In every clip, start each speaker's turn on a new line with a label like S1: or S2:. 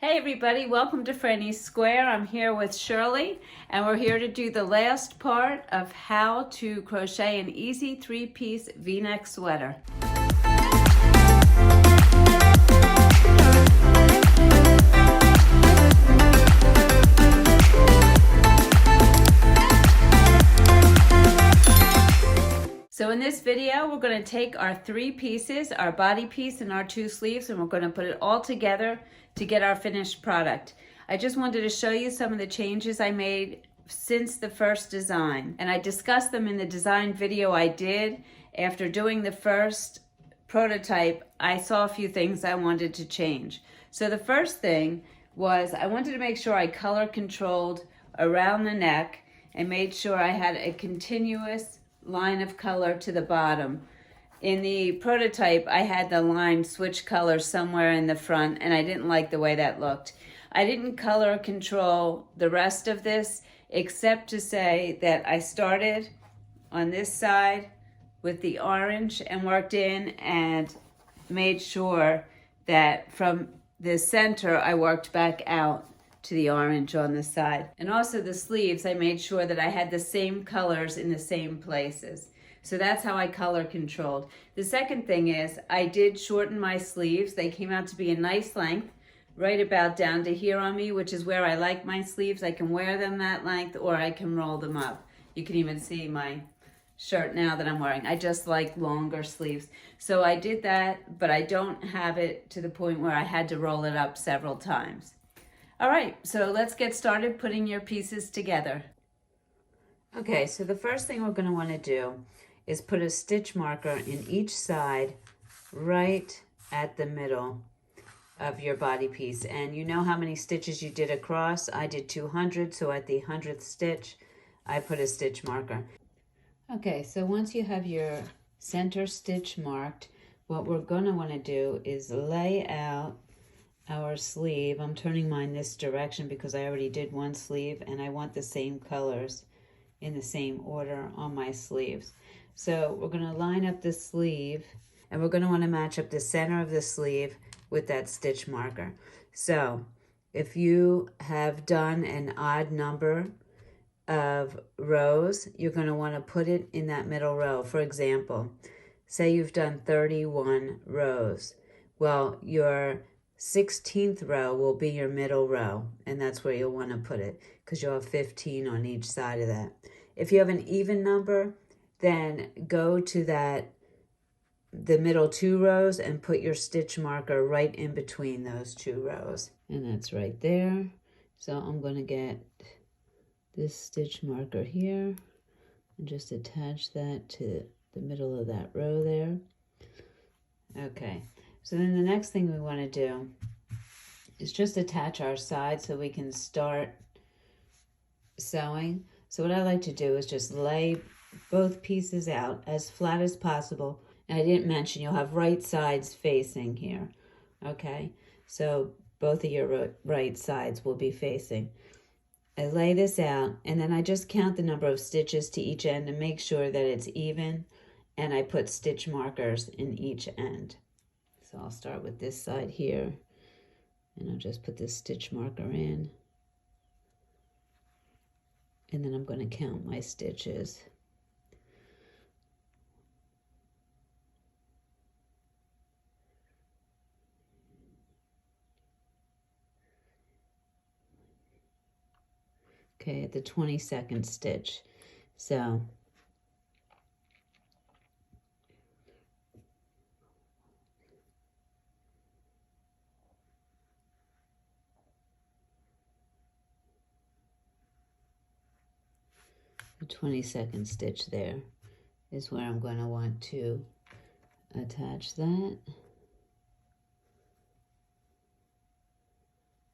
S1: Hey everybody, welcome to Frannie's Square. I'm here with Shirley and we're here to do the last part of how to crochet an easy three-piece V-neck sweater. So in this video, we're going to take our three pieces, our body piece and our two sleeves, and we're going to put it all together to get our finished product. I just wanted to show you some of the changes I made since the first design. And I discussed them in the design video I did. After doing the first prototype, I saw a few things I wanted to change. So the first thing was I wanted to make sure I color controlled around the neck and made sure I had a continuous line of color to the bottom. In the prototype, I had the line switch colors somewhere in the front, and I didn't like the way that looked. I didn't color control the rest of this, except to say that I started on this side with the orange and worked in and made sure that from the center, I worked back out to the orange on the side. And also the sleeves, I made sure that I had the same colors in the same places. So that's how I color controlled. The second thing is I did shorten my sleeves. They came out to be a nice length, right about down to here on me, which is where I like my sleeves. I can wear them that length or I can roll them up. You can even see my shirt now that I'm wearing. I just like longer sleeves. So I did that, but I don't have it to the point where I had to roll it up several times. All right, so let's get started putting your pieces together. Okay, so the first thing we're going to want to do is put a stitch marker in each side right at the middle of your body piece. And you know how many stitches you did across? I did 200, so at the 100th stitch, I put a stitch marker. Okay, so once you have your center stitch marked, what we're going to want to do is lay out our sleeve. I'm turning mine this direction because I already did one sleeve and I want the same colors in the same order on my sleeves. So we're going to line up the sleeve and we're going to want to match up the center of the sleeve with that stitch marker. So if you have done an odd number of rows, you're going to want to put it in that middle row. For example, say you've done 31 rows. Well, your 16th row will be your middle row, and that's where you'll want to put it because you'll have 15 on each side of that. If you have an even number, then go to the middle two rows and put your stitch marker right in between those two rows. And that's right there. So I'm going to get this stitch marker here and just attach that to the middle of that row there. Okay. So then the next thing we want to do is just attach our side so we can start sewing. So what I like to do is just lay both pieces out as flat as possible. And I didn't mention you'll have right sides facing here. Okay, so both of your right sides will be facing. I lay this out and then I just count the number of stitches to each end and make sure that it's even. And I put stitch markers in each end. So I'll start with this side here, and I'll just put this stitch marker in. And then I'm going to count my stitches. Okay, at the 22nd stitch. So the 22nd stitch there is where I'm going to want to attach that.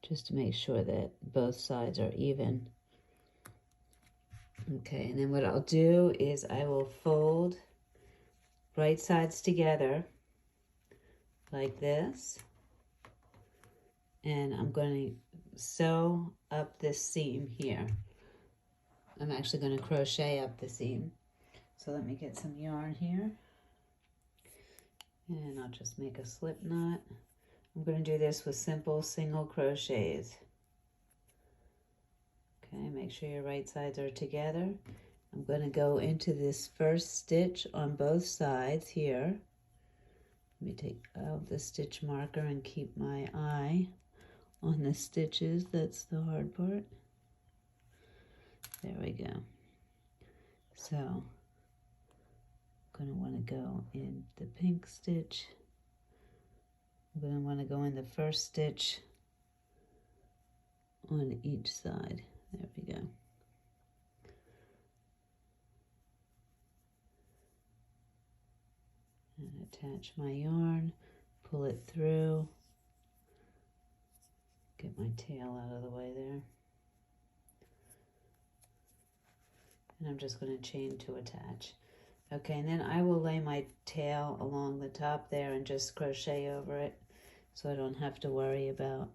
S1: Just to make sure that both sides are even. Okay, and then what I'll do is I will fold right sides together like this. And I'm going to sew up this seam here. I'm actually going to crochet up the seam. So let me get some yarn here. And I'll just make a slip knot. I'm going to do this with simple single crochets. Okay, make sure your right sides are together. I'm going to go into this first stitch on both sides here. Let me take out the stitch marker and keep my eye on the stitches. That's the hard part. There we go. So I'm going to want to go in the pink stitch. I'm going to want to go in the first stitch on each side. There we go. And attach my yarn, pull it through, get my tail out of the way there. And I'm just going to chain to attach. Okay, and then I will lay my tail along the top there and just crochet over it so I don't have to worry about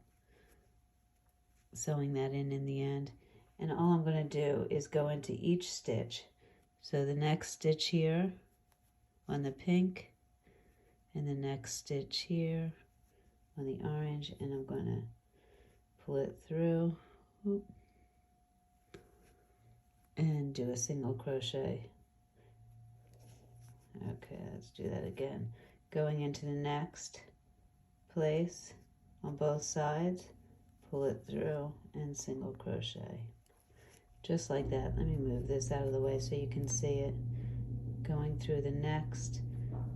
S1: sewing that in the end. And all I'm going to do is go into each stitch. So the next stitch here on the pink, and the next stitch here on the orange, and I'm going to pull it through and do a single crochet. Okay, let's do that again. Going into the next place on both sides, pull it through and single crochet. Just like that. Let me move this out of the way so you can see it. Going through the next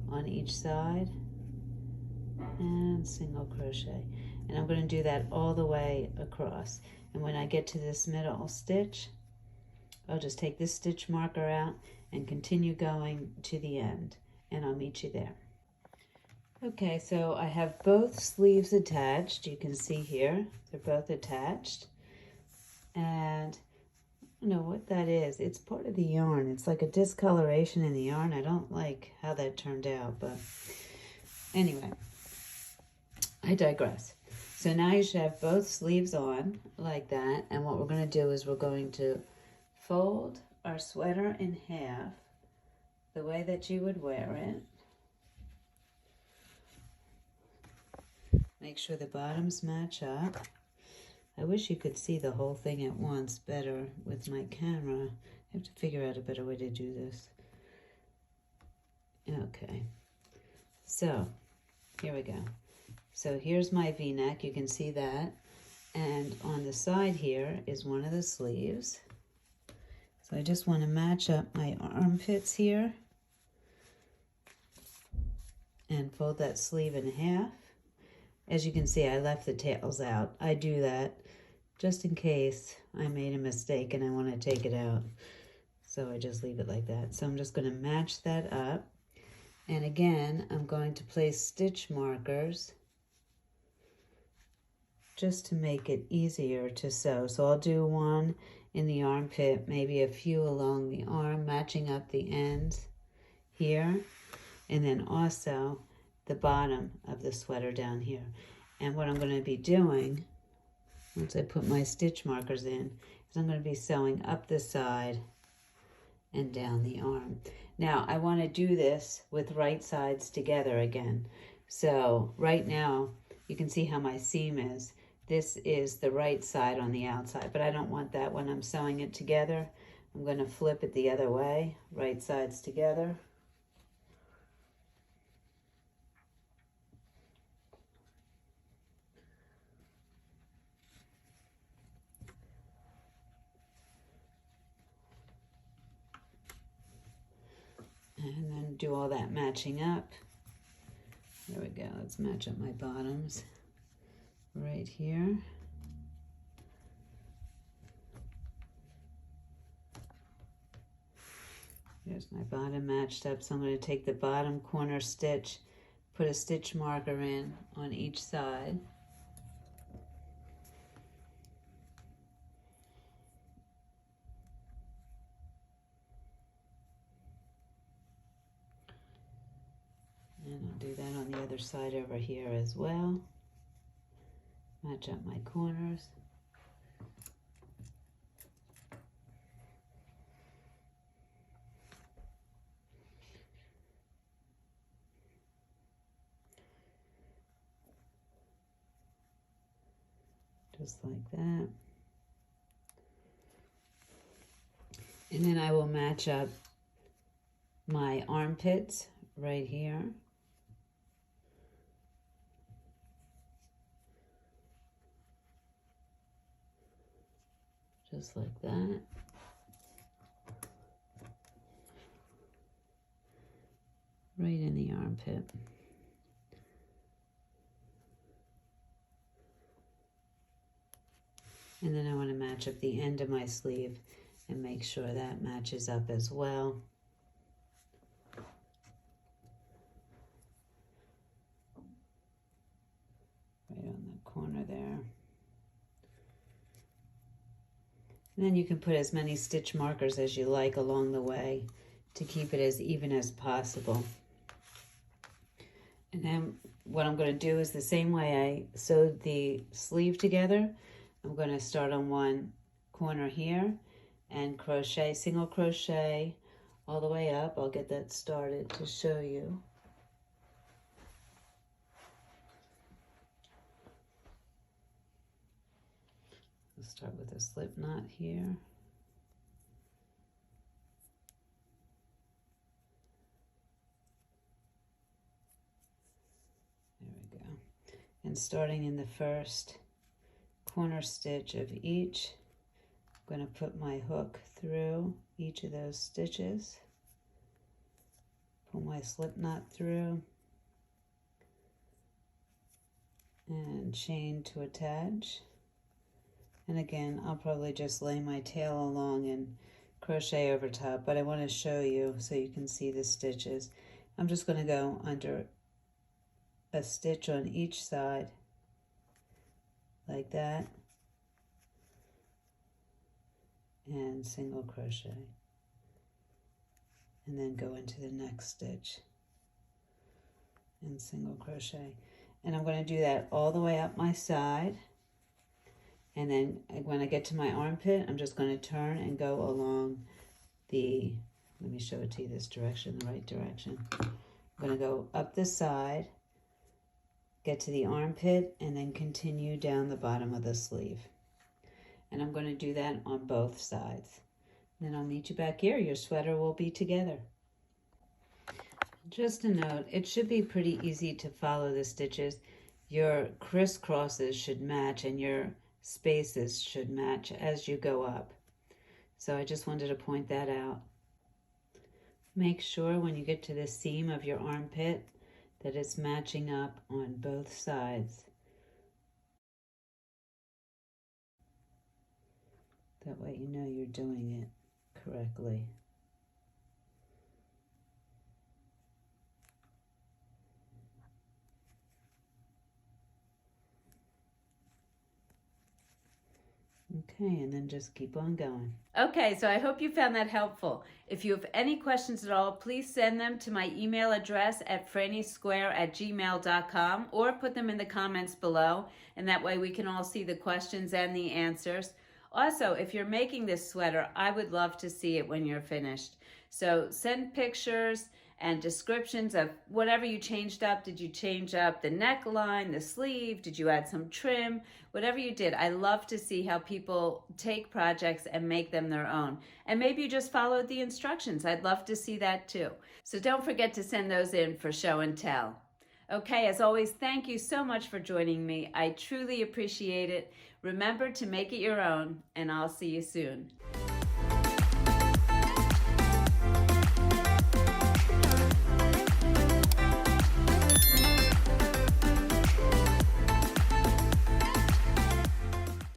S1: on each side and single crochet. And I'm going to do that all the way across. And when I get to this middle stitch, I'll just take this stitch marker out and continue going to the end, and I'll meet you there. Okay, so I have both sleeves attached. You can see here, they're both attached. And I don't know what that is. It's part of the yarn. It's like a discoloration in the yarn. I don't like how that turned out, but anyway, I digress. So now you should have both sleeves on like that. And what we're going to do is we're going to fold our sweater in half the way that you would wear it. Make sure the bottoms match up. I wish you could see the whole thing at once better with my camera. I have to figure out a better way to do this. Okay, so here we go. So here's my V-neck, you can see that. And on the side here is one of the sleeves. So I just want to match up my armpits here and fold that sleeve in half. As you can see, I left the tails out. I do that just in case I made a mistake and I want to take it out. So I just leave it like that. So I'm just going to match that up. And again, I'm going to place stitch markers just to make it easier to sew. So I'll do one in the armpit, maybe a few along the arm, matching up the ends here, and then also the bottom of the sweater down here. And what I'm going to be doing, once I put my stitch markers in, is I'm going to be sewing up the side and down the arm. Now, I want to do this with right sides together again. So right now, you can see how my seam is. This is the right side on the outside, but I don't want that when I'm sewing it together. I'm going to flip it the other way, right sides together. And then do all that matching up. There we go, let's match up my bottoms right here. There's my bottom matched up, so I'm going to take the bottom corner stitch, put a stitch marker in on each side. And I'll do that on the other side over here as well. Match up my corners. just like that. And then I will match up my armpits right here. Just like that. Right in the armpit. And then I want to match up the end of my sleeve and make sure that matches up as well. Right on the corner there. And then you can put as many stitch markers as you like along the way to keep it as even as possible. And then what I'm going to do is the same way I sewed the sleeve together. I'm going to start on one corner here and crochet, single crochet all the way up. I'll get that started to show you. Let's start with a slip knot here. There we go. And starting in the first corner stitch of each, I'm going to put my hook through each of those stitches, pull my slip knot through, and chain to attach. And again, I'll probably just lay my tail along and crochet over top, but I want to show you so you can see the stitches. I'm just going to go under a stitch on each side like that and single crochet, and then go into the next stitch and single crochet. And I'm going to do that all the way up my side. And then when I get to my armpit, I'm just going to turn and go along the, let me show it to you this direction, the right direction. I'm going to go up the side, get to the armpit, and then continue down the bottom of the sleeve. And I'm going to do that on both sides. Then I'll meet you back here. Your sweater will be together. Just a note, it should be pretty easy to follow the stitches. Your crisscrosses should match and your spaces should match as you go up. So I just wanted to point that out. Make sure when you get to the seam of your armpit that it's matching up on both sides. That way you know you're doing it correctly. Okay, and then just keep on going. Okay, so I hope you found that helpful. If you have any questions at all, please send them to my email address at franniesquare@gmail.com or put them in the comments below, and that way we can all see the questions and the answers. Also, if you're making this sweater, I would love to see it when you're finished. So send pictures and descriptions of whatever you changed up. Did you change up the neckline, the sleeve? Did you add some trim? Whatever you did, I love to see how people take projects and make them their own. And maybe you just followed the instructions. I'd love to see that too. So don't forget to send those in for show and tell. Okay, as always, thank you so much for joining me. I truly appreciate it. Remember to make it your own, and I'll see you soon.